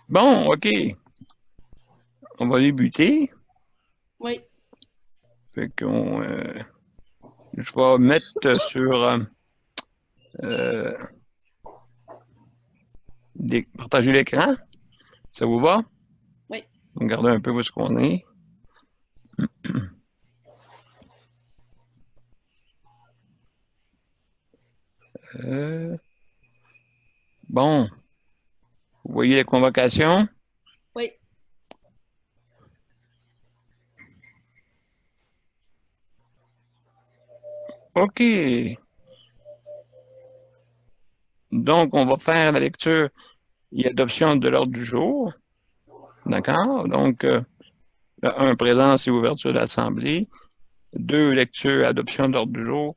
Bon, OK. On va débuter. Oui. Fait qu'on, je vais mettre sur euh, partager l'écran. Ça vous va? Oui. Regardez un peu où est-ce qu'on est. Euh, bon, vous voyez la convocation? Oui. OK. Donc, on va faire la lecture et adoption de l'ordre du jour. D'accord? Donc, un, présence et ouverture de l'Assemblée. Deux, lecture et adoption de l'ordre du jour.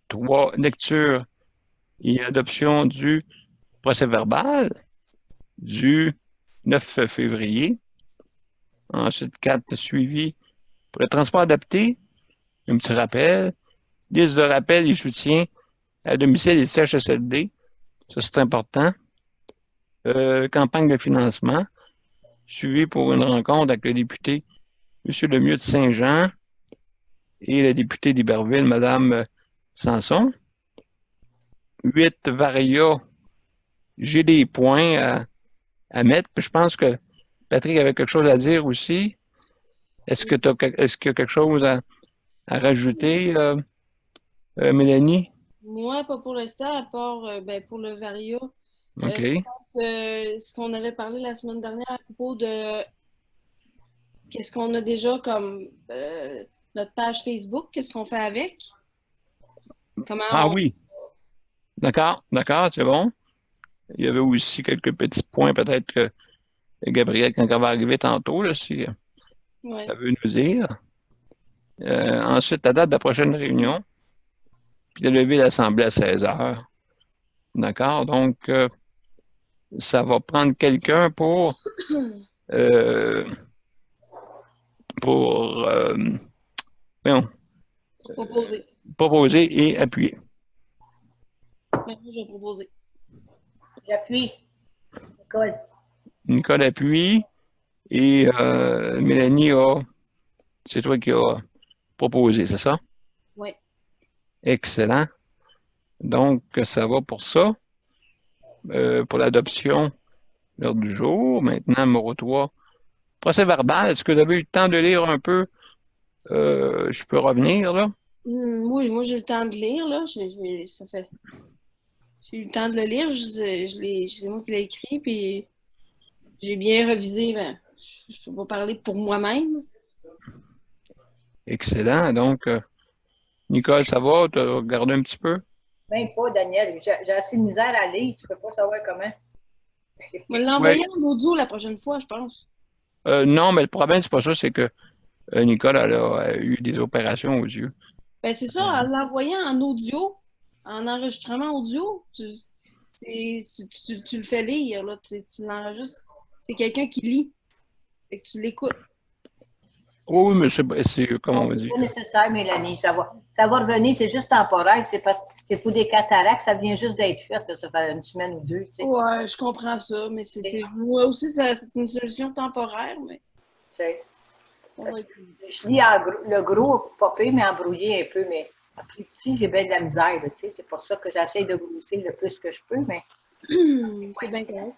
Trois, lecture et adoption du procès-verbal du 9 février. Ensuite, quatre, suivi pour le transport adapté. Un petit rappel. Liste de rappel et soutien à domicile et CHSLD. Ça, c'est important. Campagne de financement, suivi pour une rencontre avec le député M. Lemieux de Saint-Jean et la députée d'Iberville, Mme Sanson. 8, Varia. J'ai des points à mettre. Puis je pense que Patrick avait quelque chose à dire aussi. Est-ce qu'il y a quelque chose à rajouter, Mélanie? Moi, pas pour l'instant, à part ben, pour le Vario. OK. Ce qu'on avait parlé la semaine dernière à propos de qu'est-ce qu'on a déjà comme notre page Facebook, qu'est-ce qu'on fait avec? Ah Comment on. oui, d'accord, c'est bon. Il y avait aussi quelques petits points, peut-être que Gabriel, quand elle va arriver tantôt, là, si Ouais. elle veut nous dire. Ensuite, la date de la prochaine réunion, puis de lever l'Assemblée à 16 heures. D'accord? Donc, ça va prendre quelqu'un euh, pour voyons, Proposer. proposer et appuyer. Ben, moi, je vais proposer. J'appuie. Nicole. Nicole appuie et Mélanie c'est toi qui as proposé, c'est ça? Oui. Excellent. Donc, ça va pour ça. Pour l'adoption, l'heure du jour. Maintenant, numéro 3. Procès verbal. Est-ce que vous avez eu le temps de lire un peu? Je peux revenir, là? Oui, moi, j'ai le temps de lire, là. Ça fait. J'ai eu le temps de le lire. C'est moi qui l'ai écrit, puis j'ai bien revisé. Ben, je peux pas parler pour moi-même. Excellent. Donc, Nicole, ça va? Tu as regardé un petit peu? Même pas, Daniel. J'ai assez de misère à lire. Tu peux pas savoir comment. On va Oui. l'envoyer en audio la prochaine fois, je pense. Non, mais le problème, c'est pas ça, c'est que Nicole, elle a eu des opérations aux yeux. Ben, c'est ça, en l'envoyant en audio, en enregistrement audio, tu le fais lire, là, tu l'enregistres. C'est quelqu'un qui lit, fait que tu l'écoutes. Oui, mais c'est comme Non, on va c'est dire. pas nécessaire, Mélanie. Ça va revenir. C'est juste temporaire. C'est parce que c'est pour des cataractes. Ça vient juste d'être fait. Là, ça fait une semaine ou deux. Tu sais. Ouais, je comprends ça, mais moi aussi, c'est une solution temporaire, mais Tu sais. on va Parce que essayer. je lis le gros, pas pire, mais embrouillé un peu. Mais en plus petit, j'ai bien de la misère. Là, tu sais. C'est pour ça que j'essaie de grossir le plus que je peux. C'est bien correct.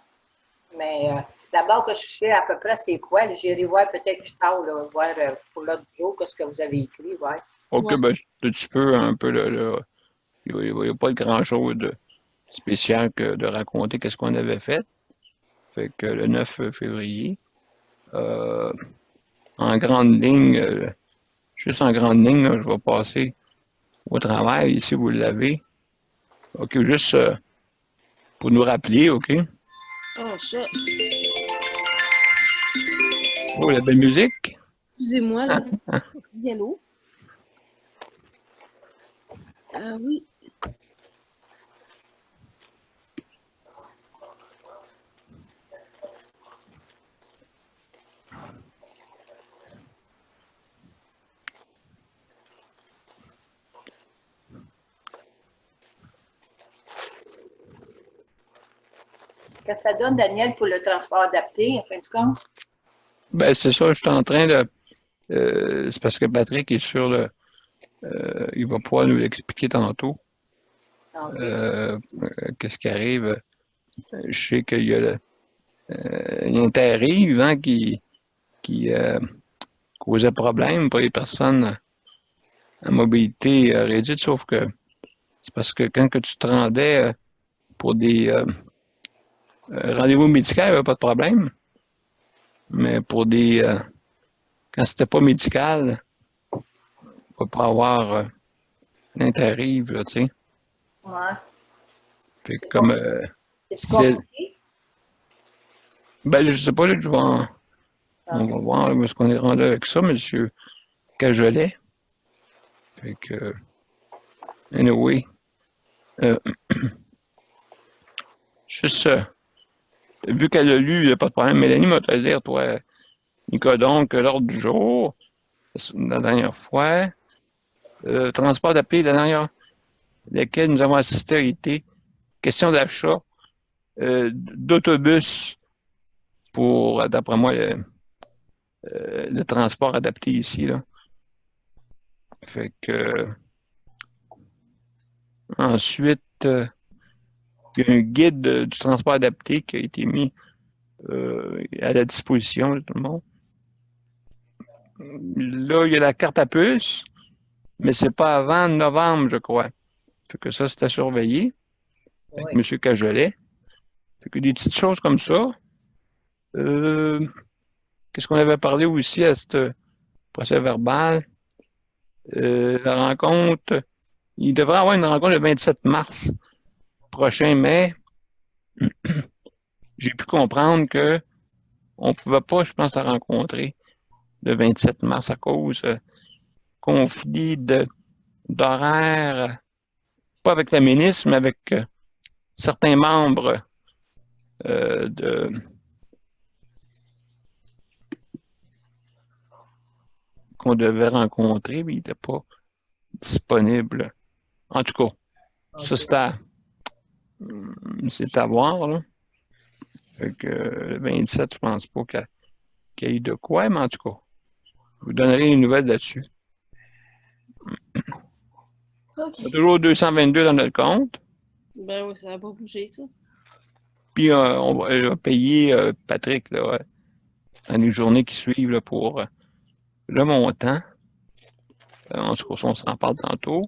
Mais d'abord que je sais à peu près c'est quoi, j'irai voir peut-être plus tard, là, voir pour l'autre jour, qu'est-ce que vous avez écrit, ouais. OK, Ouais. ben, tu peux un peu, il n'y a pas grand-chose de spécial que de raconter qu'est-ce qu'on avait fait. Fait que le 9 février, euh, en grande ligne, juste en grande ligne, là, je vais passer au travail. Ici, vous l'avez. OK, juste pour nous rappeler, OK? Oh, ça. Oh, la belle musique. Excusez-moi, là. Hein? Hein? Hello. Oui. Qu'est-ce que ça donne, Daniel, pour le transport adapté, en fin de compte? Ben, c'est ça, je suis en train de. C'est parce que Patrick est sur le. Il va pouvoir nous l'expliquer tantôt. OK. Qu'est-ce qui arrive? Je sais qu'il y a il y a un tarif hein, qui causait problème pour les personnes à mobilité réduite, sauf que c'est parce que quand que tu te rendais pour des rendez-vous médicaux, il n'y avait pas de problème. Mais pour des quand c'était pas médical, il ne faut pas avoir un tarif, là, tu sais. Ouais. Fait que comme C'est c'est. compliqué? Ben, je sais pas, là, on OK. va voir où est-ce qu'on est rendu avec ça, M. Cajolet. Fait que, anyway, euh, juste, vu qu'elle a lu, il n'y a pas de problème. Mélanie m'a te le dire, toi, Nicolas, donc, l'ordre du jour, la dernière fois, transport d'appel, la dernière, laquelle nous avons assisté a été question d'achat d'autobus pour, d'après moi, le transport adapté ici, là. Fait que, ensuite, il y a un guide du transport adapté qui a été mis à la disposition de tout le monde. Là, il y a la carte à puce, mais c'est pas avant novembre, je crois. Fait que ça, c'est à surveiller avec Oui. M. Cajolet. Fait que des petites choses comme ça. Qu'est-ce qu'on avait parlé aussi à ce procès verbal? La rencontre, il devrait y avoir une rencontre le 27 mars prochain, mais j'ai pu comprendre que on ne pouvait pas, je pense, la rencontrer le 27 mars à cause conflit d'horaire, pas avec la ministre, mais avec certains membres qu'on devait rencontrer, mais il n'était pas disponible. En tout cas, ça, c'est à voir, là. Fait que le 27, je pense pas qu'il y ait de quoi, mais en tout cas, je vous donnerai une nouvelle là-dessus. OK. On a toujours 222 dans notre compte. Ben oui, ça va pas bouger, ça. Puis on va payer Patrick là, dans les journées qui suivent là, pour le montant. En tout cas, on s'en parle tantôt.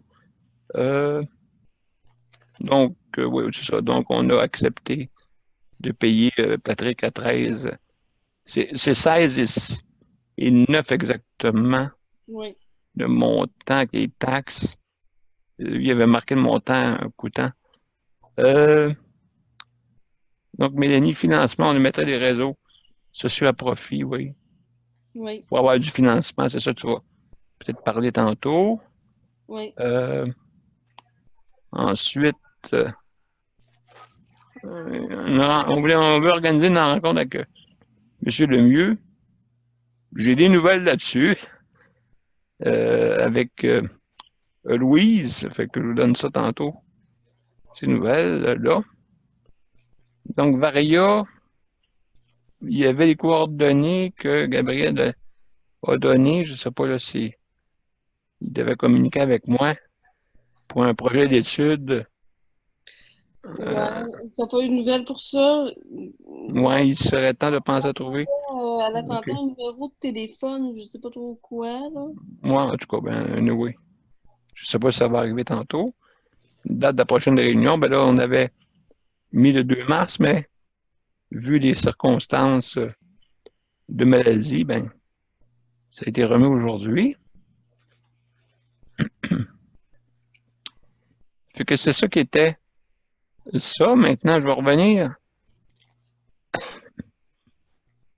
Donc, oui, c'est ça. Donc, on a accepté de payer Patrick à 13. C'est 16 et 9 exactement Oui. le montant avec les taxes. Il avait marqué le montant coûtant. Donc, Mélanie, financement, on lui mettrait des réseaux sociaux à profit, oui. Oui. Pour avoir du financement, c'est ça que tu vas peut-être parler tantôt. Oui. Ensuite, on veut organiser une rencontre avec M. Lemieux. J'ai des nouvelles là-dessus avec Louise, fait que je vous donne ça tantôt. Ces nouvelles-là. Donc, Varia, il y avait les coordonnées que Gabriel a données. Je ne sais pas là, si il devait communiquer avec moi pour un projet d'étude. Ouais, t'as pas eu de nouvelles pour ça? Moi, il serait temps de penser à trouver. Elle OK. attendait un numéro de téléphone, je sais pas trop quoi, là. Moi, en tout cas, ben, oui. Je ne sais pas si ça va arriver tantôt. Date de la prochaine réunion, ben là, on avait mis le 2 mars, mais vu les circonstances de maladie, ben, ça a été remis aujourd'hui. Fait que c'est ça qui était ça. Maintenant, je vais revenir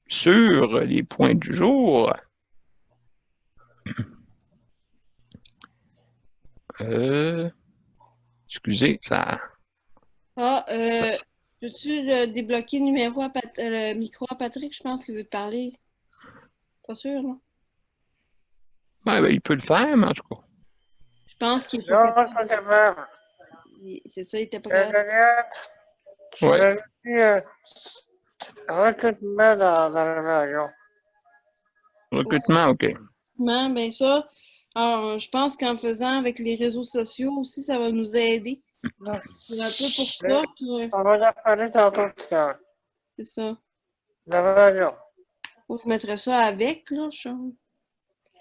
sur les points du jour. Excusez, ça. Ah, peux-tu débloquer le numéro le micro à Patrick? Je pense qu'il veut te parler. Pas sûr, là. Ouais, ben, il peut le faire, mais en tout cas. Je pense qu'il est Non, pas pas capable. C'est ça, il était pas capable. Ouais. recrutement dans la région. Recrutement, OK. Ben ça, alors, je pense qu'en faisant avec les réseaux sociaux aussi, ça va nous aider. Donc, C'est un peu pour ça que on va en parler tantôt, c'est ça. la région. Je mettrais ça avec, là.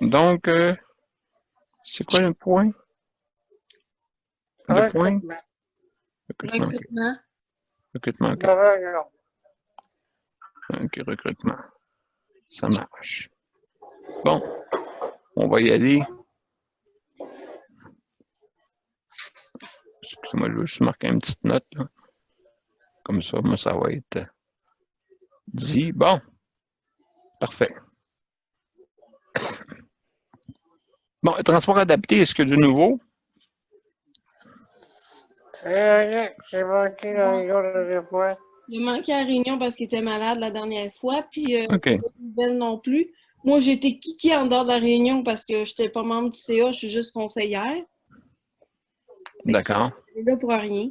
Donc, c'est quoi le point? Le point? Recrutement Recrutement. Recrutement. Recrutement, OK. de la région. OK, recrutement. Ça marche. Bon, on va y aller. Excusez-moi, je vais juste marquer une petite note, là. Comme ça, moi, ça va être dit. Bon, parfait. Bon, transport adapté, est-ce que de nouveau? J'ai manqué la région de points. Il a manqué à la réunion parce qu'il était malade la dernière fois, puis OK. pas de nouvelles non plus. Moi, j'ai été kickée en dehors de la réunion parce que je n'étais pas membre du CA, je suis juste conseillère. D'accord. Je suis là pour rien.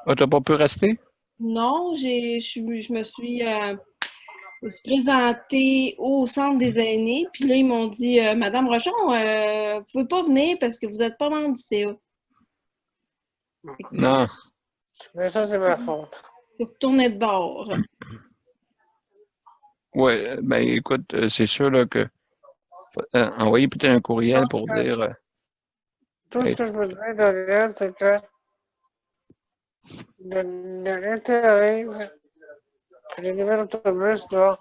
Ah, t'as pas pu rester? Non, je me suis présentée au centre des aînés, puis là, ils m'ont dit Madame Rochon, vous pouvez pas venir parce que vous n'êtes pas membre du CA. Non. Mais ça, c'est ma faute. Je retournais de bord. Oui, ben écoute, c'est sûr là, que envoyer peut-être un courriel pour dire Tout ce que je veux dire, Daniel, c'est que l'intérêt, les nouvelles autobus, là,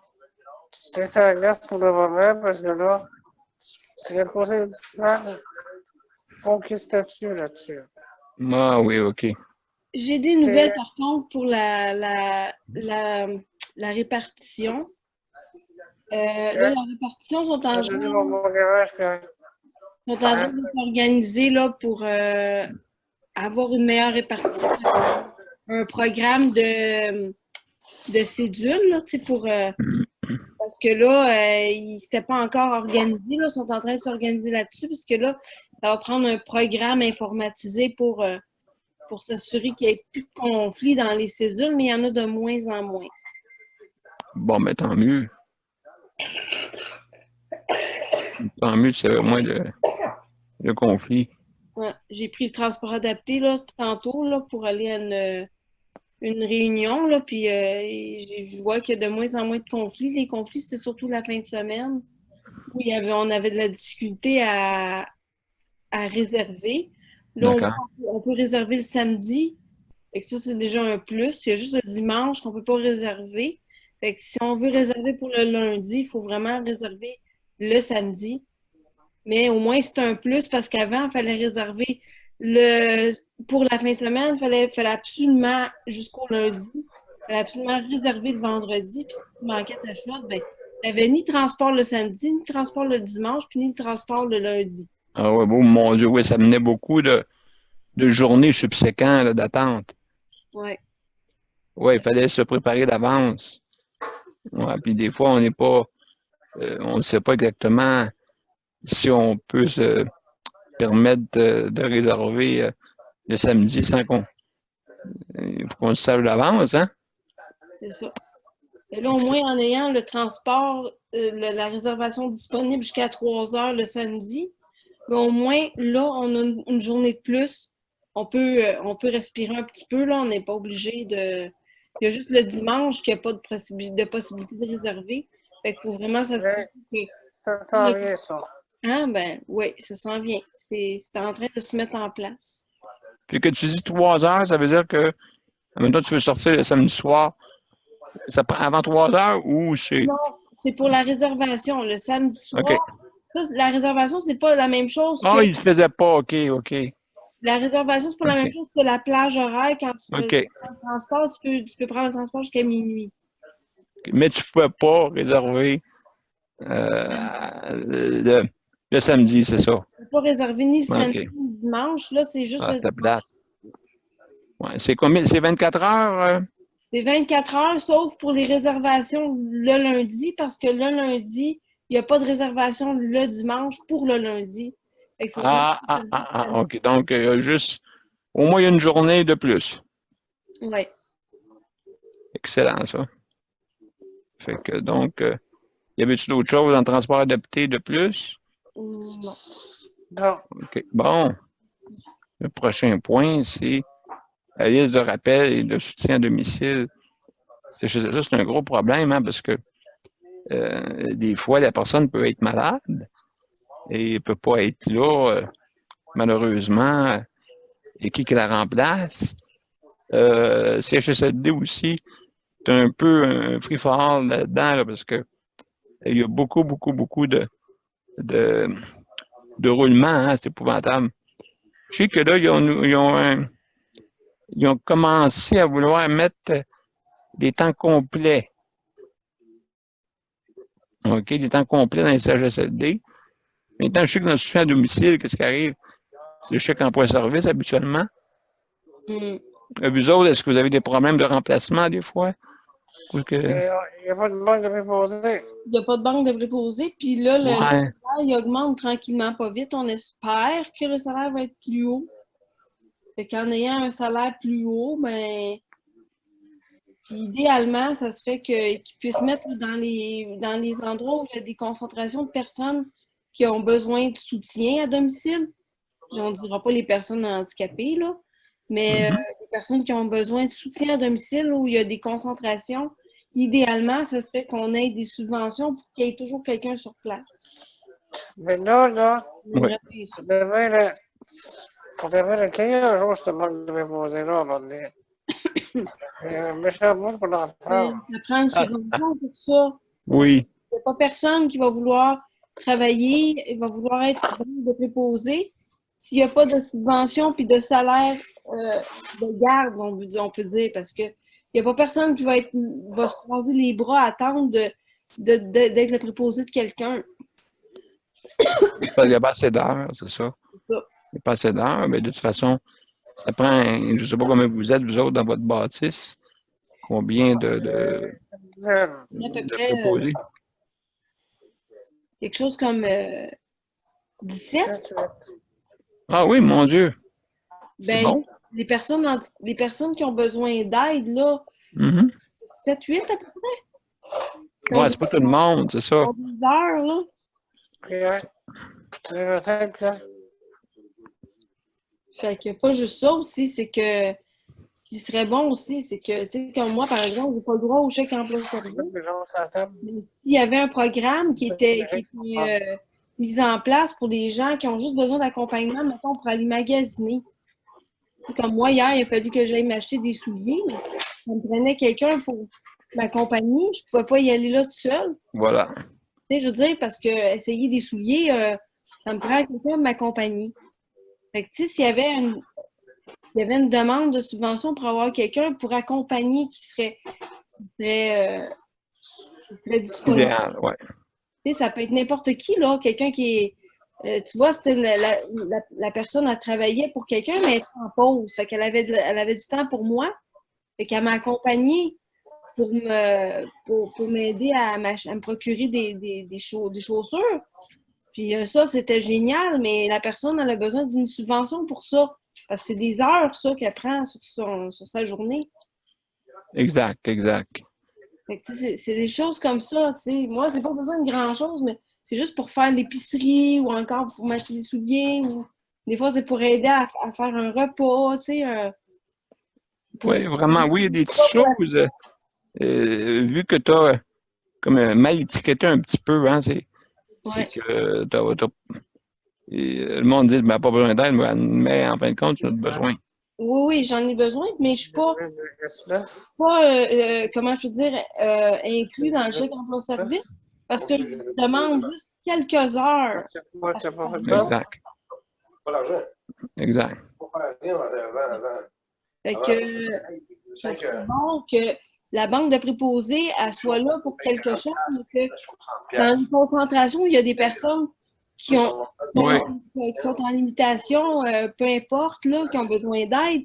c'est ça glace pour le moment, parce que là, c'est le conseil municipal faut qu'il statue là-dessus. ah oui, OK. J'ai des nouvelles, par contre, pour la répartition. Là, la répartition sont en train de s'organiser là, pour avoir une meilleure répartition. Un programme de cédules, là, pour, parce que là, ils n'étaient pas encore organisés. Là, ils sont en train de s'organiser là-dessus, parce que là, ça va prendre un programme informatisé pour s'assurer qu'il n'y ait plus de conflits dans les cédules, mais il y en a de moins en moins. Bon, mais tant mieux. Tant mieux, c'est moins de conflits. Ouais, j'ai pris le transport adapté là, tantôt là, pour aller à une réunion, là, puis je vois qu'il y a de moins en moins de conflits. Les conflits, c'était surtout la fin de semaine où on avait de la difficulté à réserver. Là, on peut réserver le samedi. Fait que ça, c'est déjà un plus. Il y a juste le dimanche qu'on ne peut pas réserver. Fait que si on veut réserver pour le lundi, il faut vraiment réserver le samedi. Mais au moins, c'est un plus parce qu'avant, il fallait réserver pour la fin de semaine, il fallait absolument, jusqu'au lundi, il fallait absolument réserver le vendredi. Puis si tu manquais ta shot, ben, tu n'avais ni transport le samedi, ni transport le dimanche, puis ni transport le lundi. Ah ouais, bon, mon Dieu, oui, ça menait beaucoup de journées subséquentes d'attente. Oui. Oui, il fallait se préparer d'avance. Ouais, puis des fois, on n'est pas, on ne sait pas exactement si on peut se permettre de réserver le samedi sans qu'on le sache d'avance, hein? C'est ça. Et là, au moins, en ayant le transport, la réservation disponible jusqu'à 3 heures le samedi, mais au moins, là, on a une journée de plus. On peut respirer un petit peu, là. On n'est pas obligé de... Il y a juste le dimanche qu'il n'y a pas de possibilité de réserver. Fait qu'il faut vraiment s'assurer que... Ça s'en vient, ça. Ah, ben, oui, ça s'en vient. C'est en train de se mettre en place. Puis que tu dis 3 heures, ça veut dire que, maintenant, tu veux sortir le samedi soir, ça prend avant 3 heures ou c'est... Non, c'est pour la réservation, le samedi soir. OK. Ça, la réservation, c'est pas la même chose que... Ah, il ne se faisait pas, OK. La réservation, c'est pas la même chose que la plage horaire. Quand tu OK. prends le transport, tu peux prendre le transport jusqu'à minuit. Mais tu ne pouvais pas réserver le samedi, c'est ça? Tu peux pas réserver ni le samedi OK. ni le dimanche. Là, c'est juste le C'était dimanche. plate. Ouais. C'est combien? C'est 24 heures? C'est 24 heures, sauf pour les réservations le lundi, parce que le lundi, il n'y a pas de réservation le dimanche pour le lundi. Fait qu'il faut OK. Donc, juste, au moins une journée de plus. Oui. excellent, ça. Fait que, donc, y avait-tu d'autres choses en transport adapté de plus? Non. Non. OK. Bon. Le prochain point, c'est la liste de rappel et de soutien à domicile. Ça, c'est un gros problème, hein, parce que des fois, la personne peut être malade et ne peut pas être là, malheureusement. Et qui la remplace? CHSLD aussi, c'est un peu un free-for-all là-dedans, là, parce que il y a beaucoup de roulement, hein, c'est épouvantable. Je sais que là, ils ont commencé à vouloir mettre des temps complets. OK, des temps complets dans les CHSLD. Maintenant, je sais que dans le soutien à domicile, qu'est-ce qui arrive? C'est le chèque emploi-service habituellement. Vous autres, est-ce que vous avez des problèmes de remplacement des fois? Il n'y a pas de banque de préposés. Il n'y a pas de banque de préposés. Puis là, le Ouais. salaire, il augmente tranquillement, pas vite. On espère que le salaire va être plus haut. Fait qu'en ayant un salaire plus haut, ben, puis idéalement, ça serait qu'ils puissent mettre dans les endroits où il y a des concentrations de personnes qui ont besoin de soutien à domicile. On ne dira pas les personnes handicapées, là, mais les personnes qui ont besoin de soutien à domicile où il y a des concentrations. Idéalement, ce serait qu'on ait des subventions pour qu'il y ait toujours quelqu'un sur place. Mais là, Ouais. ça devrait le 15 jours, cette banque de préposés-là, à un moment donné. Méchant monde pour l'en faire. Ça prend une subvention pour ça. Oui. Il n'y a pas personne qui va vouloir travailler, il va vouloir être banque de préposé. S'il n'y a pas de subvention puis de salaire de garde, on peut dire, parce que il n'y a pas personne qui va se croiser les bras à attendre d'être le préposé de quelqu'un. Il n'y a pas assez d'heures, c'est ça. C'est ça. Il n'y a pas assez d'heures, mais de toute façon, ça prend, je ne sais pas combien vous êtes, vous autres, dans votre bâtisse. Combien de À peu près préposés? quelque chose comme 17. Ah oui, mon Dieu. C'est Ben, bon. les personnes qui ont besoin d'aide, là, 7-8 à peu près. Ouais, c'est pas tout le monde, c'est ça. 10 heures, là. Fait que pas juste ça aussi, c'est que ce qui serait bon aussi, c'est que, tu sais, comme moi, par exemple, j'ai pas le droit au chèque emploi-service. Mais s'il y avait un programme qui était mis en place pour des gens qui ont juste besoin d'accompagnement, mettons, pour aller magasiner. C'est comme moi, hier, il a fallu que j'aille m'acheter des souliers, mais ça me prenait quelqu'un pour m'accompagner. Je pouvais pas y aller là tout seul. Voilà. Tu sais, je veux dire, parce que essayer des souliers, ça me prend quelqu'un pour m'accompagner. Fait que, tu sais, s'il y avait une demande de subvention pour avoir quelqu'un pour accompagner qui serait disponible. Idéal, ouais. Tu sais, ça peut être n'importe qui, là. Quelqu'un qui est. Tu vois, c'était la personne, elle travaillait pour quelqu'un, mais elle était en pause. Fait qu'elle elle avait du temps pour moi. Fait qu'elle m'a accompagnée pour m'aider à me procurer des chaussures. Puis ça, c'était génial, mais la personne, elle a besoin d'une subvention pour ça. Parce que c'est des heures, ça, qu'elle prend sur sa journée. Exact. Fait que, c'est des choses comme ça, tu sais. Moi, c'est pas besoin de grand-chose, mais c'est juste pour faire l'épicerie ou encore pour m'acheter des souliers. Ou... Des fois, c'est pour aider à faire un repas, tu sais. Oui, vraiment, oui, il y a des petites choses. Vu que tu as comme mal étiqueté un petit peu, hein, c'est que le monde dit ben, pas besoin d'aide, mais en fin de compte, tu as besoin. Oui, j'en ai besoin, mais je suis pas comment je peux dire, inclus dans le chèque emploi-service parce que je demande juste quelques heures. Exact. Pas l'argent. Exact. Faut faire rien avant. Fait que ça serait bon que la banque de préposés, elle soit là pour quelque chose, que dans une concentration, il y a des personnes qui sont en limitation, peu importe, là, qui ont besoin d'aide,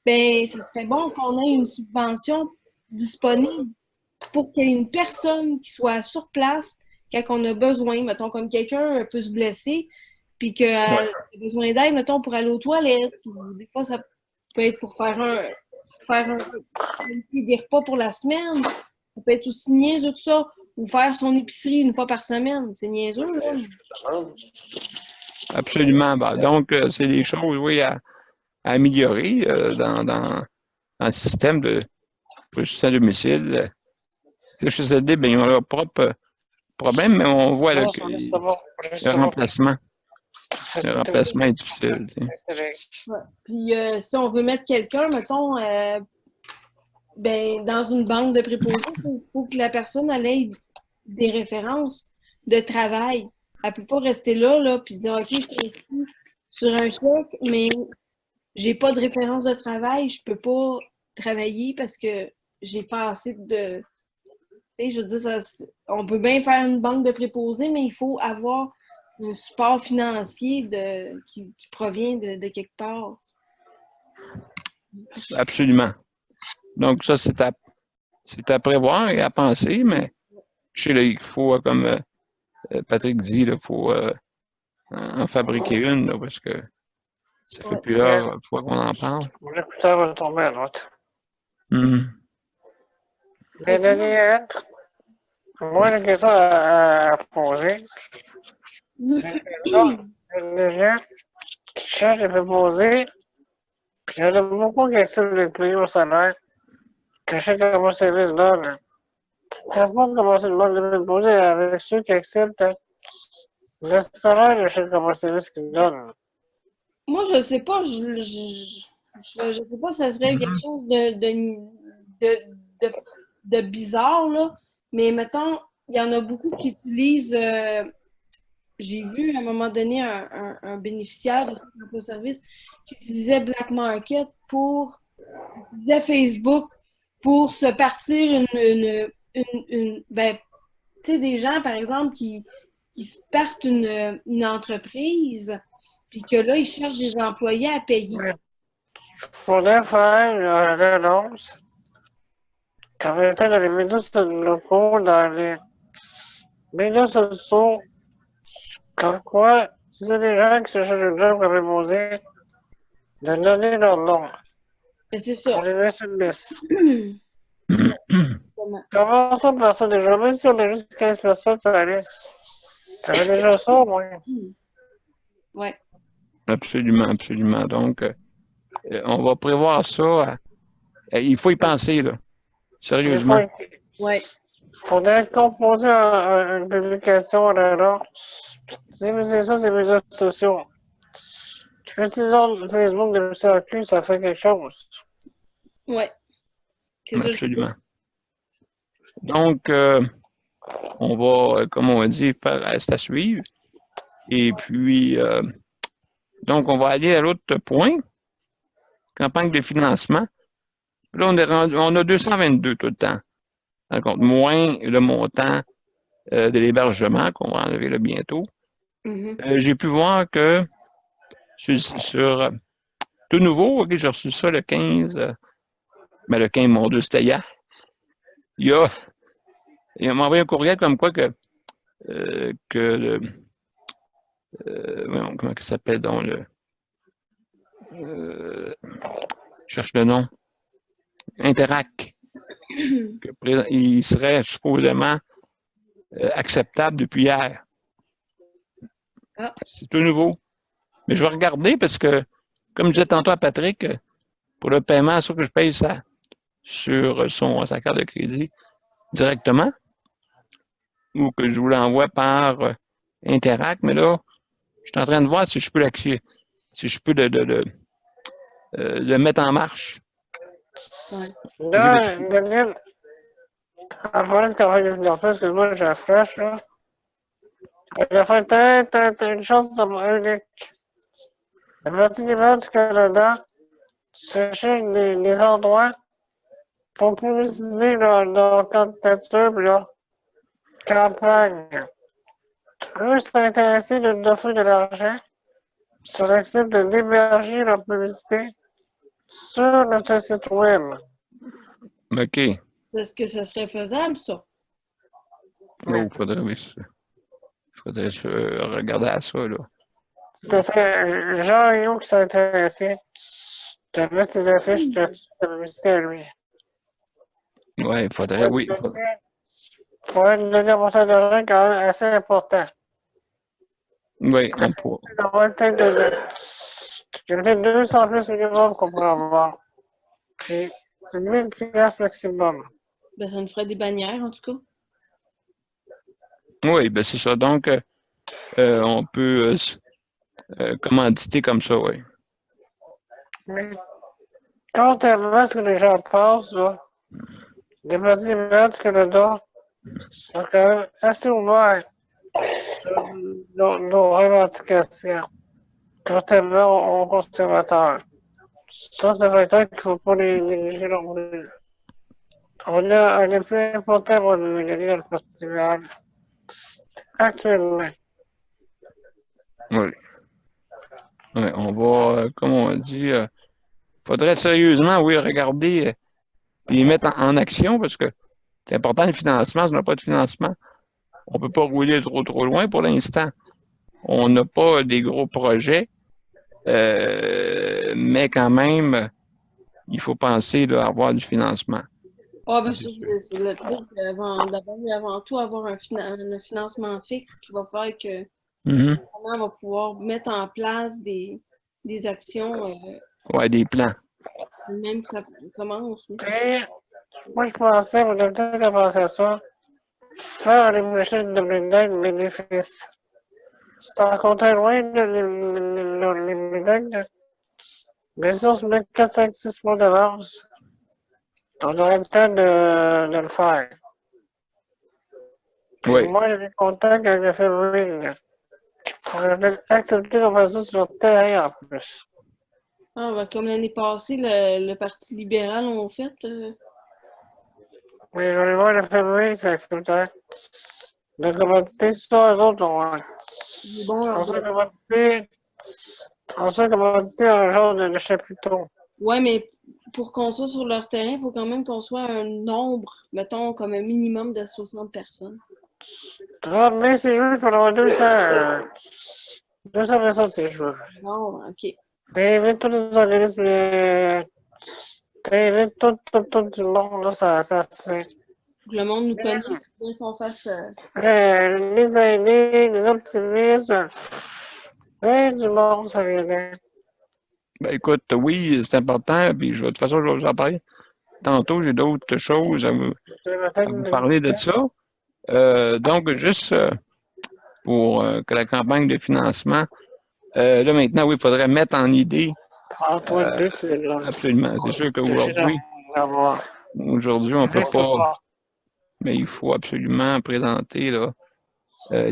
bien, ce serait bon qu'on ait une subvention disponible pour qu'il y ait une personne qui soit sur place quand on a besoin, mettons, comme quelqu'un peut se blesser, puis qu'elle a besoin d'aide, mettons, pour aller aux toilettes, ou des fois, ça peut être pour faire faire des repas pour la semaine. Ça peut être aussi niaiseux que ça. Ou faire son épicerie une fois par semaine. C'est niaiseux, là. Absolument. Bon, donc, c'est des choses, oui, à améliorer dans le système de justice à domicile. Les CHSLD, bien, ils ont leur propre problème, mais on voit là, que le remplacement est difficile. Ouais. Puis, si on veut mettre quelqu'un, mettons, ben, dans une banque de préposés, il faut que la personne elle ait des références de travail. Elle ne peut pas rester là puis dire OK, je suis inscrit sur un chèque, mais j'ai pas de référence de travail, je peux pas travailler parce que j'ai pas assez de. Tu sais, je veux dire, on peut bien faire une banque de préposés, mais il faut avoir un support financier qui provient de quelque part. Absolument. Donc, ça, c'est à prévoir et à penser, mais je sais, là, il faut, comme Patrick dit, il faut en fabriquer une, là, parce que ça fait plusieurs fois qu'on en parle. L'écouteur va tomber à l'autre. Mhm. Mais Daniel, moi, j'ai question à poser. C'est les gens qui cherchent à proposer, puis il y en a beaucoup qui acceptent les prix au salaire, que je sais comment c'est là. Je ne sais pas comment c'est le manque de proposer avec ceux qui acceptent le salaire, je sais comment c'est ce qu'ils donnent. Moi, je sais pas, je sais pas si ça serait quelque chose de bizarre, là. Mais mettons, il y en a beaucoup qui utilisent. J'ai vu à un moment donné un bénéficiaire de ce service qui utilisait Black Market utilisait Facebook pour se partir ben, tu sais, des gens, par exemple, qui se partent une entreprise, puis que là, ils cherchent des employés à payer. Il faudrait faire une annonce quand on était dans les médias locaux, dans les médias sociaux, comme quoi, si c'est des gens qui se cherchent un job à proposer, de donner leur nom. Mais c'est ça. On les met sur une liste. Commençons par ça déjà, même si on a juste 15 personnes sur la liste. Ça fait déjà ça, au moins. Oui. Absolument, absolument. Donc, on va prévoir ça. Il faut y penser, là. Sérieusement. Oui. Il faudrait composer une publication là. C'est ça, c'est les médias sociaux. Utilisons Facebook de CRQ, ça fait quelque chose. Oui. Absolument. Donc, on va, comme on dit, faire reste à suivre. Et puis, donc, on va aller à l'autre point. Campagne de financement. Là, on a 222 tout le temps. Par moins le montant de l'hébergement qu'on va enlever là bientôt. J'ai pu voir que sur tout nouveau, OK, j'ai reçu ça le 15. Mais le 15, mon Dieu, c'était hier. Il m'a envoyé un courriel comme quoi que le. Comment ça s'appelle donc le. Je cherche le nom. Interac. Il serait supposément acceptable depuis hier. C'est tout nouveau. Mais je vais regarder parce que, comme je disais tantôt à Patrick, pour le paiement, c'est sûr que je paye ça sur sa carte de crédit directement ou que je vous l'envoie par Interac. Mais là, je suis en train de voir si je peux le mettre en marche. Là, Daniel, avant de travailler avec l'enfant, excuse-moi, j'ai un flash, là. Il a fait une chose unique. La partie libérale du Canada cherchait des endroits pour publiciser leur candidature, leur campagne. Eux sont intéressés d'offrir de l'argent sur le site d'héberger leur publicité sur notre site web. OK. Est-ce que ça serait faisable, ça? Il faudrait regarder à ça, là. Ce serait Jean et qui sont intéressés te mets tes affiches de publicité à lui. Oui, il faudrait, oui. Pour être donné un montant d'argent quand même assez important. Oui, on pourra. D'avoir peut-être peut-être 200 plus minimum qu'on pourrait avoir. Puis 1000 piastres maximum. Ben, ça nous ferait des bannières, en tout cas. Oui, ben c'est ça. Donc, on peut commanditer comme ça, oui. Mais contrairement à ce que les gens pensent, là, les bâtiments du Canada sont quand même assez ouverts sur nos revendications, contrairement aux conservateurs. Ça, c'est un facteur qu'il ne faut pas négliger non plus. On a un des plus importants pour nous gagner dans le festival actuellement. Oui. Oui, on va, comme on dit, faudrait sérieusement, oui, regarder et mettre en action parce que c'est important le financement. Si on n'a pas de financement, on ne peut pas rouler trop loin pour l'instant. On n'a pas des gros projets, mais quand même, il faut penser là, à avoir du financement. Ah, ben, ça, c'est le truc avant tout, avoir un financement fixe qui va faire que Mhm. on va pouvoir mettre en place des actions, Ouais, des plans. même que ça commence. Oui. Et moi, je pensais, on a peut-être commencé à ça, faire une machine de blindage de bénéfices. C'est encore très loin de les blindages. Mais si on se met 4, 5, 6 mois d'avance, on aurait le temps de le faire. Puis Oui. moi, j'ai des contacts avec le février. On avait accepté de faire ça sur le terrain en plus. Ah, ben, comme l'année passée, le Parti libéral ont fait. Mais je vais aller voir le février, c'est accepté. De commanditer ça, eux autres, C'est bon, on s'est commandité un genre de chapiteau. ouais, mais pour qu'on soit sur leur terrain, il faut quand même qu'on soit un nombre, mettons, comme un minimum de 60 personnes. Mais ces jeux, il faudra 200 personnes, ces jeux. Bon, OK. T'invites tous les organismes, t'invites tout du monde, là, ça se fait. Le monde nous connaît, c'est bien qu'on fasse. Les aînés, les optimistes, du monde, ça vient d'être. Ben, écoute, oui, c'est important. Puis de toute façon, je vais vous en parler. Tantôt, j'ai d'autres choses à vous parler de ça. Donc, juste pour que la campagne de financement, là maintenant, oui, il faudrait mettre en idée. Absolument. C'est sûr qu'aujourd'hui, on ne peut pas, mais il faut absolument présenter là,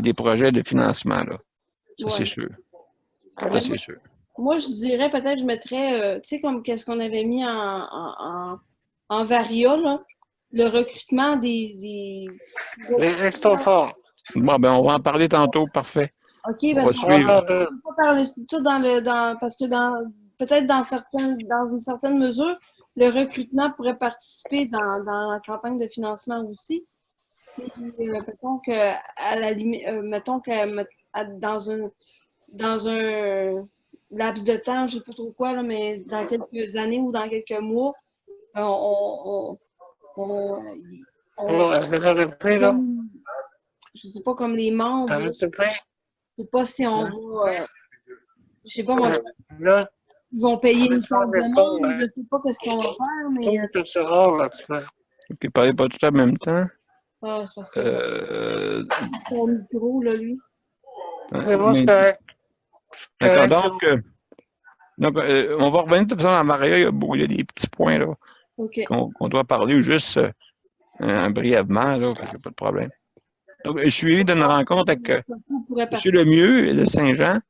des projets de financement. Là. Ça, c'est sûr. Ça, c'est sûr. Moi, je dirais peut-être, je mettrais, tu sais, comme qu'est-ce qu'on avait mis en Varia, là, le recrutement des extra-forts. Bon, ben, on va en parler tantôt. Parfait. OK, on ben, va suivre. On peut pas parler de ça parce que peut-être dans une certaine mesure, le recrutement pourrait participer dans la campagne de financement aussi. Si, mettons que, à la limite, mettons que dans un laps de temps, je ne sais pas trop quoi, là, mais dans quelques années ou dans quelques mois, je sais pas, comme les membres, je sais pas si on va, je sais pas, moi, ils vont payer une part de membre, je sais pas qu'est-ce qu'on va faire, mais... OK, parlez pas tout en même temps. Ah, c'est parce que son micro, là, lui. C'est moi, c'est correct. D'accord, donc on va revenir de toute façon à Maria, il y a des petits points là qu'on doit parler juste brièvement, là, fait qu'il n'y a pas de problème. Donc, je suis suivi d'une rencontre avec M. Lemieux de Saint-Jean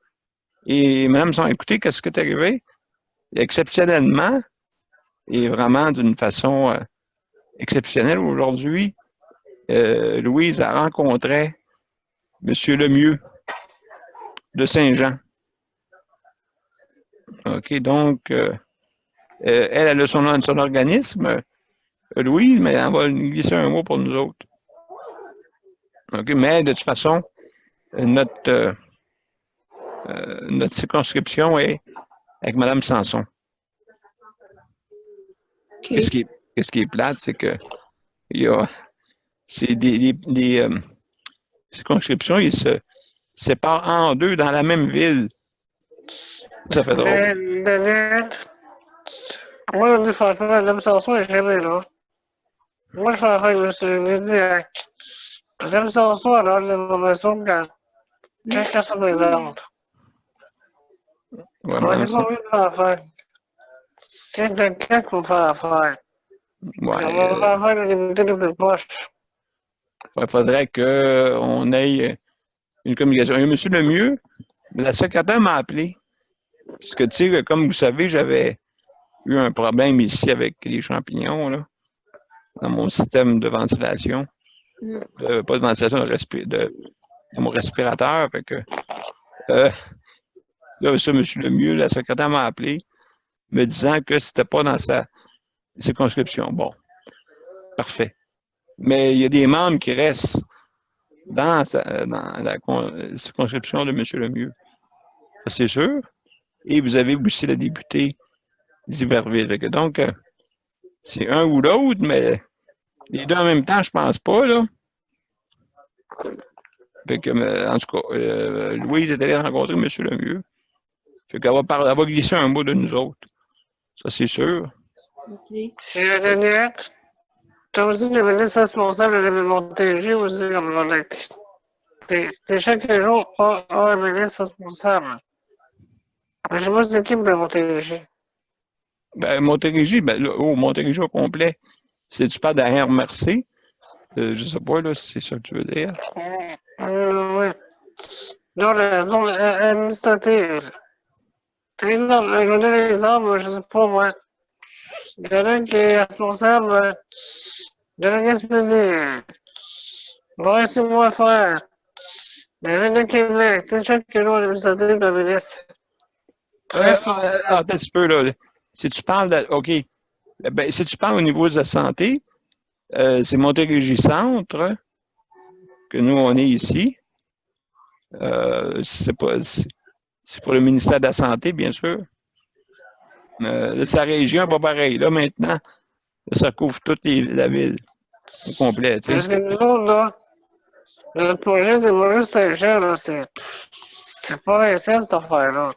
et Mme Son. Écoutez, qu'est-ce qui est arrivé? Exceptionnellement, et vraiment d'une façon exceptionnelle aujourd'hui, Louise a rencontré M. Lemieux de Saint-Jean. OK, donc, elle a son organisme, Louise, mais elle va glisser un mot pour nous autres. OK, mais de toute façon, notre circonscription est avec Mme Sanson. OK. Ce qui est plate, c'est que c'est des circonscriptions, ils se séparent en deux dans la même ville. Ça fait drôle. Daniel, moi, je dis franchement, l'abstention est jamais là. Moi, je fais affaire avec M. direct. L'abstention, alors, l'information, quand quelqu'un se présente. Ouais, On mais n'est pas obligé de faire affaire. C'est quelqu'un qu'il faut faire affaire. On va faire affaire avec les députés les plus proches. il faudrait qu'on ait une communication. Et monsieur Lemieux, la secrétaire m'a appelé. Parce que, tu sais, comme vous savez, j'avais eu un problème ici avec les champignons, là, dans mon système de ventilation. Pas de ventilation, de mon respirateur. Fait que, là, ça, monsieur Lemieux, la secrétaire m'a appelé, me disant que c'était pas dans sa circonscription. Bon, parfait. Mais il y a des membres qui restent dans la circonscription de M. Lemieux. Ça, c'est sûr. Et vous avez aussi la députée d'Iberville. Donc, c'est un ou l'autre, mais les deux en même temps, je pense pas, là. Fait que, en tout cas, Louise est allée rencontrer M. Lemieux. Fait qu'elle elle va glisser un mot de nous autres. Ça, c'est sûr. OK. C'est Daniel. Tu as aussi le ministre responsable de la Montérégie aussi, comme on a dit. C'est chaque jour un ministre responsable. Mais je sais pas c'est qui de la Montérégie. Ben, Montérégie, Montérégie au complet. Si tu parles d'Air Mercé, je sais pas, là, si c'est ça que tu veux dire. Oui. Non, l'administratif. Par exemple, je vais donner l'exemple, je sais pas moi. Il y en a un qui est responsable de la Gaspésie. Bon, c'est moi frère. Il y en a un de Québec. C'est chaque jour l'administratif de la ministre. Attends un petit peu, là. Si tu parles OK. Ben, si tu parles au niveau de la santé, c'est Montérégie Centre que nous, on est ici. C'est pour le ministère de la Santé, bien sûr. Là, sa région, pas pareil. Là, maintenant, ça couvre toute la ville au complet. Parce que nous autres, là, notre projet de Maurice-Saint-Jean, là, c'est pas récent, cette affaire-là.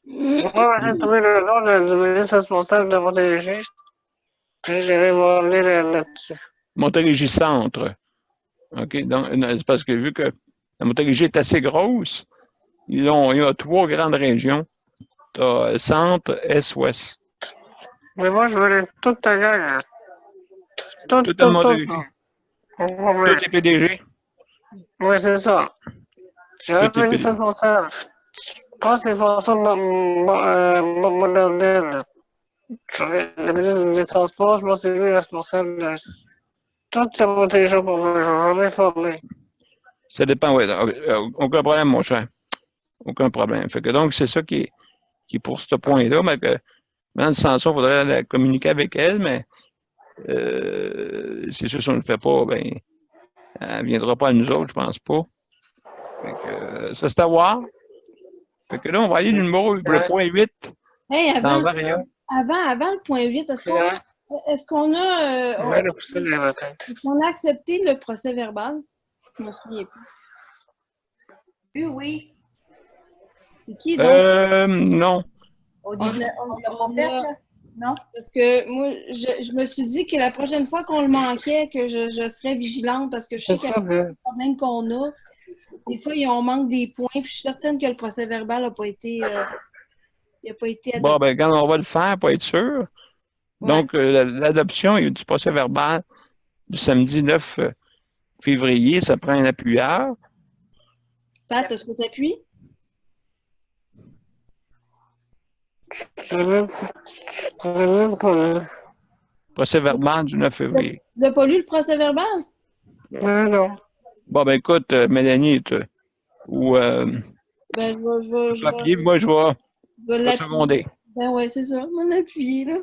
Moi, j'ai trouvé le nom du ministre responsable de Montérégie. Puis j'avais volé là-dessus. Montérégie Centre. OK? Donc, c'est parce que vu que la Montérégie est assez grosse, il y a 3 grandes régions. Tu as Centre, Est, Ouest. Mais moi, je voulais toute ta gang. Tout. Tous les PDG. Oui, c'est ça. J'avais le ministre responsable. Pas ces fonctions modernes. Le ministre des Transports, moi, c'est lui responsable de toute la Montérégie pour moi. Je vais jamais formé. Ça dépend, oui. Aucun problème, mon cher. Aucun problème. Fait que donc, c'est ça qui est pour ce point-là. Mais que, dans le sens il faudrait communiquer avec elle, mais c'est sûr, si on ne le fait pas, ben, elle ne viendra pas à nous autres, je pense pas. Fait que, ça, c'est à voir. Fait que là, on va aller du numéro, le point 8. Hey, avant dans Varia. le point 8, est-ce qu'on a accepté le procès verbal? Je me souviens plus. Oui. C'est qui, donc? Non. On l'a pas fait, là? Non? Parce que moi, je me suis dit que la prochaine fois qu'on le manquait, que je serais vigilante parce que je sais qu'il y a un problème qu'on a. Des fois, on manque des points, puis je suis certaine que le procès verbal n'a pas été, adopté. Bon, ben, quand on va le faire, pour être sûr. Ouais. Donc, l'adoption du procès verbal du samedi 9 février, ça prend un appuyeur. Pat, est-ce que tu appuies? Procès verbal du 9 février. Tu n'as pas lu le procès verbal? Non. Bon, ben, écoute, Mélanie, ou Ben, je papier, moi, je vais l'appuyer. seconder. Ben ouais, c'est ça, mon appui, là.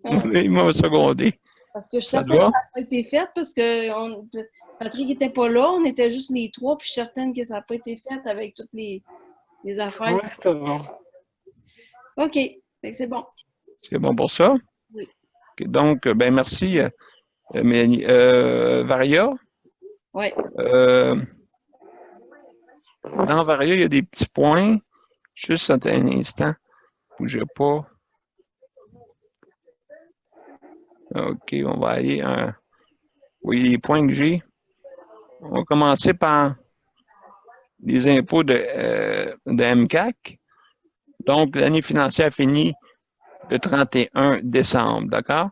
Oui, moi, seconder. Parce que je suis certaine que ça n'a pas été fait parce que Patrick n'était pas là, on était juste les trois, puis je suis certaine que ça n'a pas été fait avec toutes les affaires. Oui, c'est bon. OK, fait que c'est bon. C'est bon pour ça? Oui. OK. Donc, ben merci, Mélanie. Varia, Oui. dans Varia, il y a des petits points. Juste un instant. Bougez pas. OK, on va aller. Oui, les points que j'ai. On va commencer par les impôts de MCAC. Donc, l'année financière finit le 31 décembre, d'accord?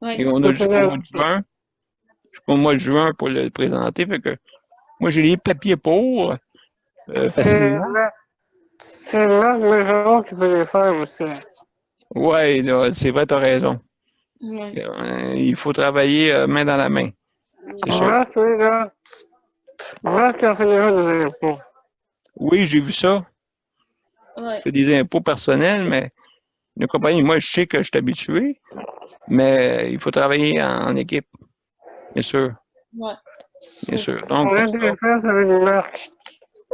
Oui. Et on a jusqu'au mois de juin. Jusqu'au mois de juin pour le présenter. Fait que moi, j'ai les papiers pour facilement. C'est Marc Maison qui peut les faire aussi. Oui, c'est vrai, tu as raison. Ouais. Il faut travailler main dans la main. C'est sûr. Marc, oui, là. Marc a fait déjà des impôts. Oui, j'ai vu ça. Ouais. C'est des impôts personnels, mais une compagnie, moi, je sais que je suis habitué, mais il faut travailler en équipe. Bien sûr. Ouais. Bien sûr. Donc, Faudrait des faces avec Marc.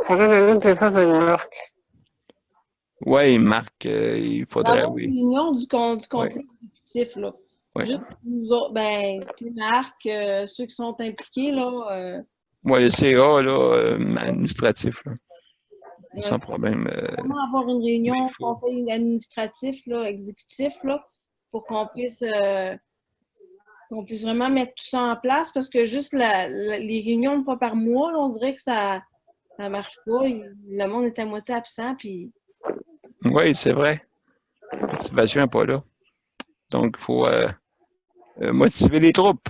Faudrait donner des faces avec Marc. oui, Marc, il faudrait, Avant oui. l'union du conseil exécutif, là. Oui. Juste nous autres, ben, puis Marc, ceux qui sont impliqués, là. Oui, le CA, là, administratif, là, sans Ouais. problème. Vraiment avoir une réunion il faut. conseil administratif, là, exécutif, là, pour qu'on puisse vraiment mettre tout ça en place, parce que juste les réunions une fois par mois, là, on dirait que ça marche pas. Le monde est à moitié absent, puis Oui, c'est vrai. La motivation n'est pas là. Donc, il faut motiver les troupes.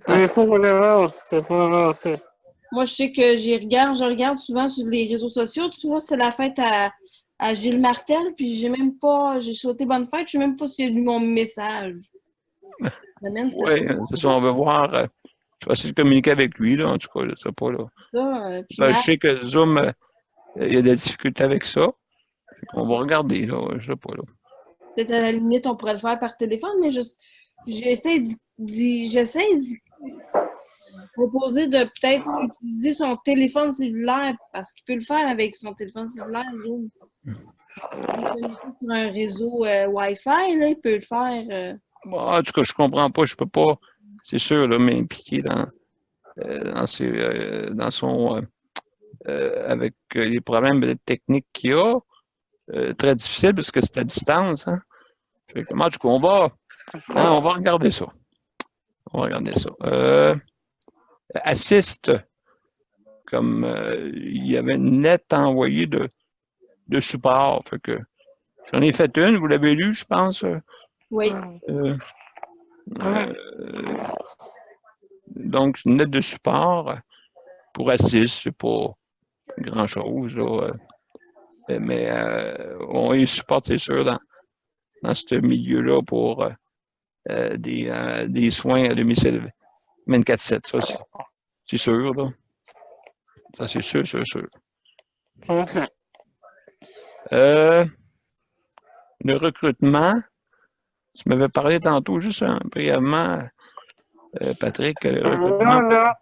Mais il faut qu'on avance, il faut avancer. moi, je sais que je regarde souvent sur les réseaux sociaux. Tu vois, c'est la fête à Gilles Martel, puis j'ai souhaité bonne fête, je sais même pas s'il a lu mon message. Oui, c'est ça, on veut voir. Je vais essayer de communiquer avec lui, là, en tout cas, je ne sais pas, là. Puis Je sais que Zoom, il y a des difficultés avec ça. On va regarder, là, je ne sais pas, là. peut-être à la limite, on pourrait le faire par téléphone, mais j'essaie d'y proposer de peut-être utiliser son téléphone cellulaire, parce qu'il peut le faire avec son téléphone cellulaire, Zoom. Il est connecté sur un réseau Wi-Fi, là, il peut le faire. Bon, en tout cas, je ne comprends pas, je ne peux pas, c'est sûr, là, m'impliquer dans son avec les problèmes techniques qu'il y a. Très difficile parce que c'est à distance. Hein? En tout cas, on va regarder ça. On va regarder ça. Assist, comme il y avait une lettre envoyée de support. Fait que j'en ai fait une, vous l'avez lu, je pense. Oui. Donc, une lettre de support pour Assist, c'est pas grand-chose. Mais on les supporte, c'est sûr, dans ce milieu-là pour des soins à domicile 24/7. Ça, c'est sûr, là. Ça, c'est sûr, sûr, sûr. Le recrutement, tu m'avais parlé tantôt, juste brièvement, Patrick, le recrutement. Là,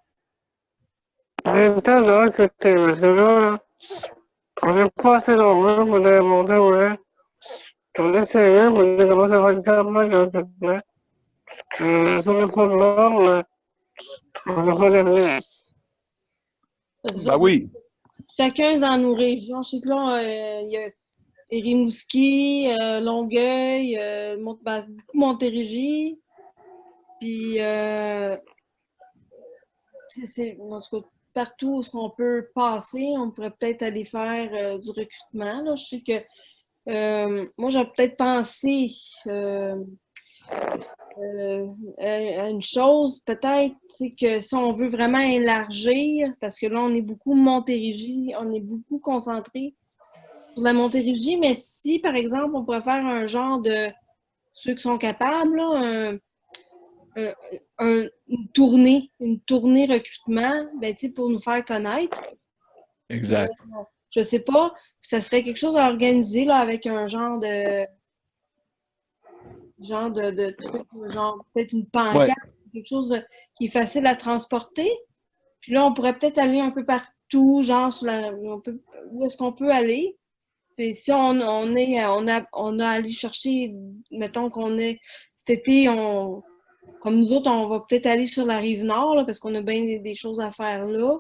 j'ai le temps de recruter, parce que là, on n'est pas assez nombreux pour demander, ouais. On est sérieux, on est commencé à faire le campagne de recrutement. Si on n'a pas de normes, on n'a pas d'avenir. Ben oui. Chacun dans nos régions. Je sais que là, il y a Rimouski, Longueuil, beaucoup Montérégie. Puis, en tout cas, partout où on peut passer, on pourrait peut-être aller faire du recrutement. Là. Je sais que moi, j'ai peut-être pensé à une chose, peut-être, c'est que si on veut vraiment élargir, parce que là, on est beaucoup Montérégie, on est beaucoup concentré sur la Montérégie, mais si, par exemple, on pourrait faire un genre de ceux qui sont capables, là, une tournée recrutement, ben, pour nous faire connaître. Exact. Je sais pas, ça serait quelque chose à organiser là, avec un genre de truc, genre peut-être une pancarte, quelque chose qui est facile à transporter. Puis là, on pourrait peut-être aller un peu partout, genre où est-ce qu'on peut aller. Puis si on a allé chercher, mettons qu'on est cet été, comme nous autres, on va peut-être aller sur la rive nord, là, parce qu'on a bien des choses à faire là.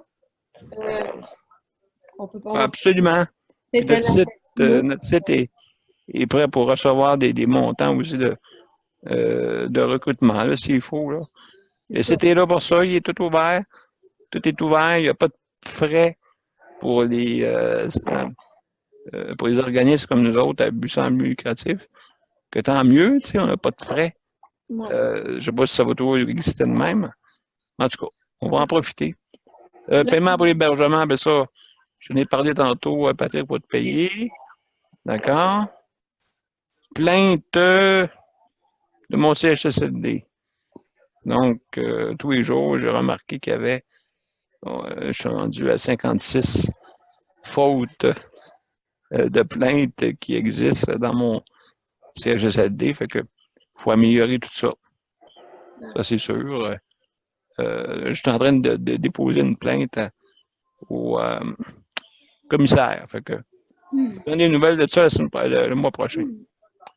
On va Absolument. Puis peut-être aller à notre site est prêt pour recevoir des montants aussi de recrutement, là, s'il faut. Là. Le site est là pour ça, il est tout ouvert. Tout est ouvert, il n'y a pas de frais pour les organismes comme nous autres à but sans but lucratif. Que tant mieux, tu sais, on n'a pas de frais. Ouais. Je ne sais pas si ça va toujours exister de même. En tout cas, on va en profiter. Paiement pour l'hébergement, ben ça, je n'ai parlé tantôt, Patrick va te payer. D'accord? Plainte de mon CHSLD. Donc, tous les jours, j'ai remarqué qu'il y avait, je suis rendu à 56 fautes de plaintes qui existent dans mon CHSLD. Fait que faut améliorer tout ça. Ça, c'est sûr. Je suis en train de déposer une plainte au commissaire. Fait que donnez des nouvelles de ça le mois prochain.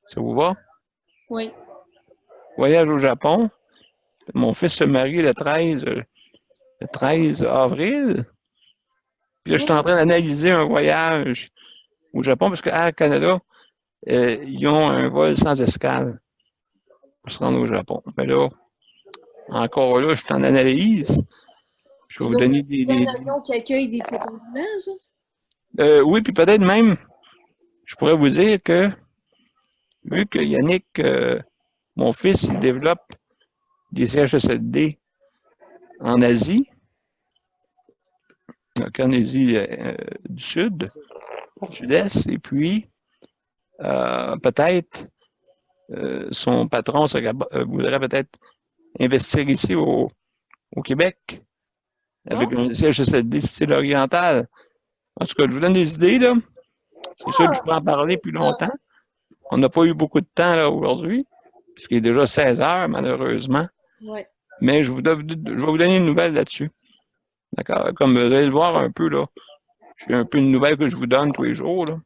Ça vous va? Oui. Voyage au Japon. Mon fils se marie le 13 avril. Puis là, je suis en train d'analyser un voyage au Japon parce qu'Air Canada, ils ont un vol sans escale pour se rendre au Japon. Mais là, encore là, je suis en analyse. Je vais vous donner Il y a un avion qui accueille des photos oui, puis peut-être même, je pourrais vous dire que, vu que Yannick, mon fils, il développe des CHSLD en Asie, en Asie du Sud-Est, et puis peut-être son patron voudrait peut-être investir ici au Québec avec un CHSLD style oriental. En tout cas, je vous donne des idées, là. C'est sûr que je peux en parler plus longtemps. On n'a pas eu beaucoup de temps là aujourd'hui, puisqu'il est déjà 16 heures, malheureusement. Ouais. Mais je vais vous donner une nouvelle là-dessus. D'accord? Comme vous allez le voir un peu, là. J'ai un peu une nouvelle que je vous donne tous les jours, là.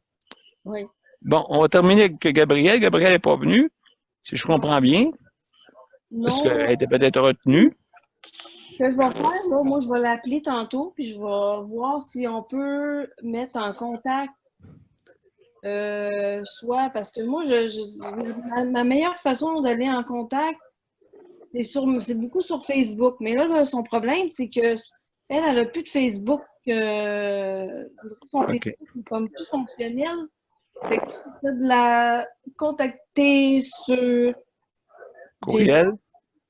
Oui. Bon, on va terminer avec Gabrielle. Gabrielle n'est pas venue, si je comprends bien. Non. Parce qu'elle était peut-être retenue. Ce que je vais faire, là, moi, je vais l'appeler tantôt, puis je vais voir si on peut mettre en contact, soit parce que moi, ma meilleure façon d'aller en contact, c'est beaucoup sur Facebook. Mais là, son problème, c'est que elle n'a plus de Facebook. Son Facebook est comme plus fonctionnel. Fait que c'est de la contacter sur Courriel.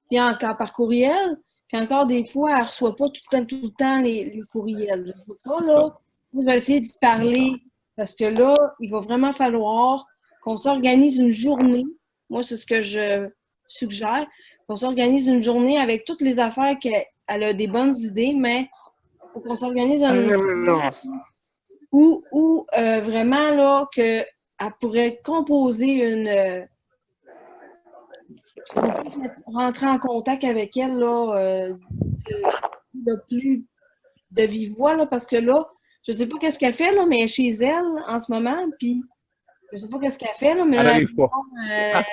Puis encore par courriel. Puis encore des fois, elle ne reçoit pas tout le temps les courriels. Je ne sais pas, là. Moi, je vais essayer d'y parler parce que là, il va vraiment falloir qu'on s'organise une journée. Moi, c'est ce que je suggère. Qu'on s'organise une journée avec toutes les affaires qu'elle a des bonnes idées, mais il faut qu'on s'organise où vraiment là qu'elle pourrait composer une rentrer en contact avec elle là, de plus de vive voix là, parce que là, je sais pas qu'est-ce qu'elle fait là, mais elle est chez elle en ce moment, puis je sais pas qu'est-ce qu'elle fait là, mais elle là, n'arrive pas. elle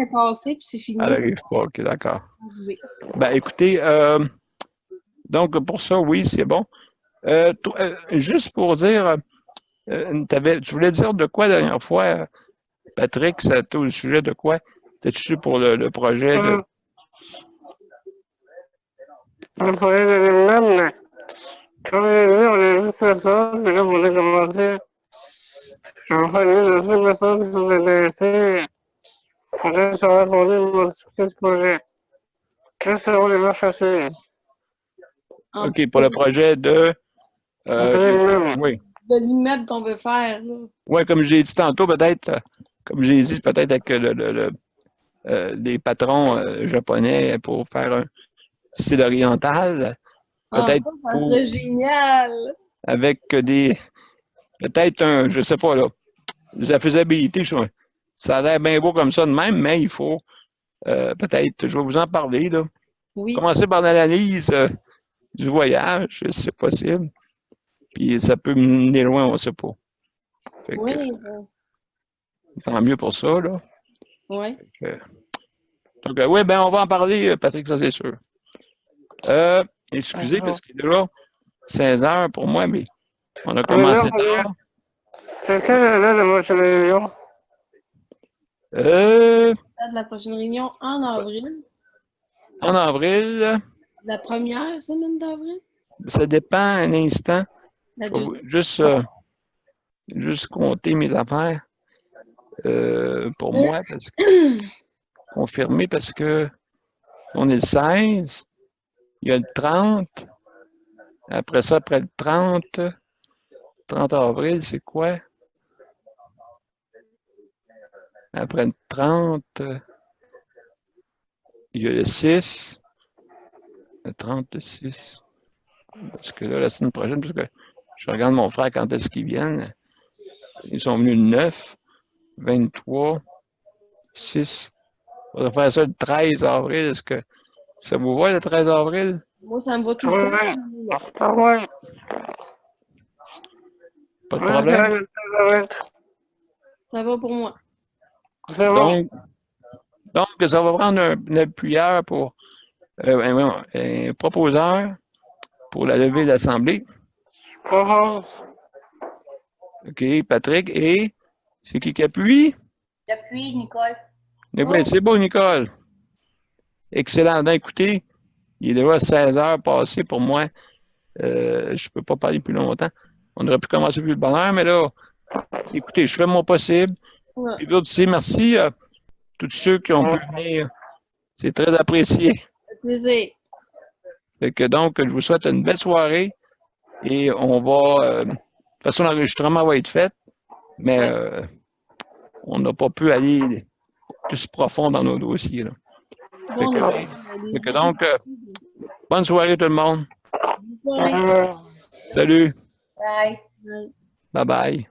est passée, puis c'est fini. Elle n'arrive pas, ok, d'accord. Ben écoutez, donc pour ça, oui, c'est bon. Juste pour dire, tu voulais dire de quoi la dernière fois, Patrick, c'était au sujet de quoi? T'es-tu pour le projet de... Le projet de l'imam, comme je l'ai dit, on est juste personnes, mais là, on a commencé à faire une de ces personnes qui sont intéressées. Faudrait se raconter pour discuter ce projet. Quelles seront les marches à suivre? OK, pour le projet de... oui. De l'immeuble qu'on veut faire. Oui, comme je l'ai dit tantôt, peut-être, comme j'ai dit, peut-être avec les patrons japonais pour faire un style oriental. Peut-être ça serait génial! Avec peut-être je sais pas, là, la faisabilité, ça a l'air bien beau comme ça de même, mais il faut peut-être, je vais vous en parler, là. Oui. Commencer par l'analyse du voyage, si c'est possible. Puis ça peut mener loin, on ne sait pas. Fait que, oui. Tant mieux pour ça, là. Oui. Donc, oui, ben, on va en parler, Patrick, ça c'est sûr. Excusez, parce qu'il est déjà 16 heures pour moi, mais on a commencé tard. C'est quelle année de votre réunion? De la prochaine réunion en avril. En avril, La première semaine d'avril. ça dépend un instant. La Je vais deuxième. juste compter mes affaires pour moi, parce que confirmer, parce que on est le 16, il y a le 30. Après ça, après le 30 avril, c'est quoi? Après le 30, il y a le 6. Le 30, le 6. Parce que là, la semaine prochaine, parce que je regarde mon frère quand est-ce qu'ils viennent. Ils sont venus le 9, 23, 6. On va faire ça le 13 avril. Est-ce que ça vous va le 13 avril? Moi, ça me va tout le temps. Ah ouais. Pas de problème? Ça va pour moi. Donc, ça va prendre un appuyeur pour un proposeur pour la levée de l'Assemblée. OK, Patrick. Et c'est qui appuie? J'appuie, Nicole. Oui, c'est beau, Nicole. Excellent. Donc, écoutez, il est déjà 16 heures passées pour moi. Je ne peux pas parler plus longtemps. On aurait pu commencer plus de bonne heure, mais là, écoutez, je fais mon possible. Ouais. Et vous aussi, merci à tous ceux qui ont pu venir. C'est très apprécié. Ça fait plaisir. Fait que donc, je vous souhaite une belle soirée et on va. De toute façon, l'enregistrement va être fait, mais on n'a pas pu aller plus profond dans nos dossiers. Là. Bon, Fait que donc, bonne soirée tout le monde. Bonne soirée. Salut. Bye. Bye bye.